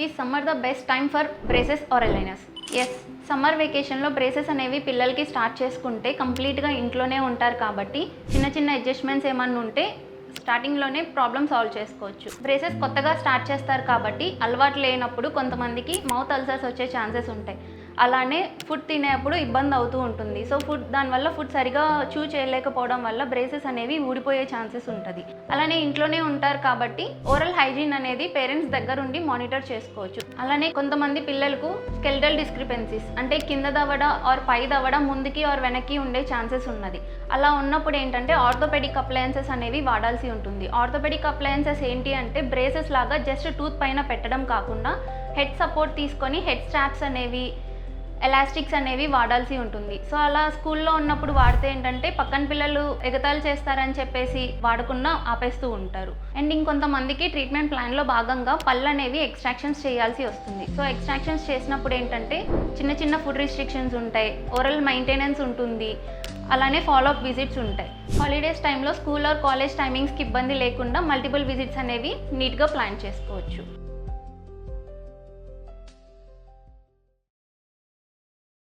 ఈ summer the best time for braces or aligners? Yes, summer వెకేషన్లో braces అనేవి పిల్లలకి స్టార్ట్ చేసుకుంటే కంప్లీట్గా ఇంట్లోనే ఉంటారు కాబట్టి చిన్న చిన్న అడ్జస్ట్మెంట్స్ ఏమన్నా ఉంటే స్టార్టింగ్లోనే ప్రాబ్లమ్ సాల్వ్ చేసుకోవచ్చు. బ్రేసెస్ కొత్తగా స్టార్ట్ చేస్తారు కాబట్టి అలవాటు లేనప్పుడు కొంతమందికి మౌత్ అల్సర్స్ వచ్చే ఛాన్సెస్ ఉంటాయి. అలానే ఫుడ్ తినేప్పుడు ఇబ్బంది అవుతూ ఉంటుంది. సో దానివల్ల ఫుడ్ సరిగా చూ చేయలేకపోవడం వల్ల బ్రేసెస్ అనేవి ఊడిపోయే ఛాన్సెస్ ఉంటుంది. అలానే ఇంట్లోనే ఉంటారు కాబట్టి ఓరల్ హైజీన్ అనేది పేరెంట్స్ దగ్గర ఉండి మానిటర్ చేసుకోవచ్చు. అలానే కొంతమంది పిల్లలకు స్కెల్టల్ డిస్క్రిపెన్సీస్ అంటే కింద దవడ ఆర్ పై దవడ ముందుకి ఆర్ వెనక్కి ఉండే ఛాన్సెస్ ఉన్నది. అలా ఉన్నప్పుడు ఏంటంటే ఆర్థోపెడిక్ అప్లయన్సెస్ అనేవి వాడాల్సి ఉంటుంది. ఆర్థోపెడిక్ అప్లయన్సెస్ ఏంటి అంటే బ్రేసెస్ లాగా జస్ట్ టూత్ పైన పెట్టడం కాకుండా హెడ్ సపోర్ట్ తీసుకొని హెడ్ స్ట్రాప్స్ అనేవి ఎలాస్టిక్స్ అనేవి వాడాల్సి ఉంటుంది. సో అలా స్కూల్లో ఉన్నప్పుడు వాడితే ఏంటంటే పక్కన పిల్లలు ఎగతాళి చేస్తారని చెప్పేసి వాడకుండా ఆపేస్తూ ఉంటారు. అండ్ ఇంకొంతమందికి ట్రీట్మెంట్ ప్లాన్లో భాగంగా పళ్ళు అనేవి ఎక్స్ట్రాక్షన్స్ చేయాల్సి వస్తుంది. సో ఎక్స్ట్రాక్షన్స్ చేసినప్పుడు ఏంటంటే చిన్న చిన్న ఫుడ్ రిస్ట్రిక్షన్స్ ఉంటాయి, ఓరల్ మెయింటెనెన్స్ ఉంటుంది, అలానే ఫాలోఅప్ విజిట్స్ ఉంటాయి. హాలిడేస్ టైంలో స్కూల్ ఆర్ కాలేజ్ టైమింగ్స్కి ఇబ్బంది లేకుండా మల్టిపుల్ విజిట్స్ అనేవి నీట్గా ప్లాన్ చేసుకోవచ్చు.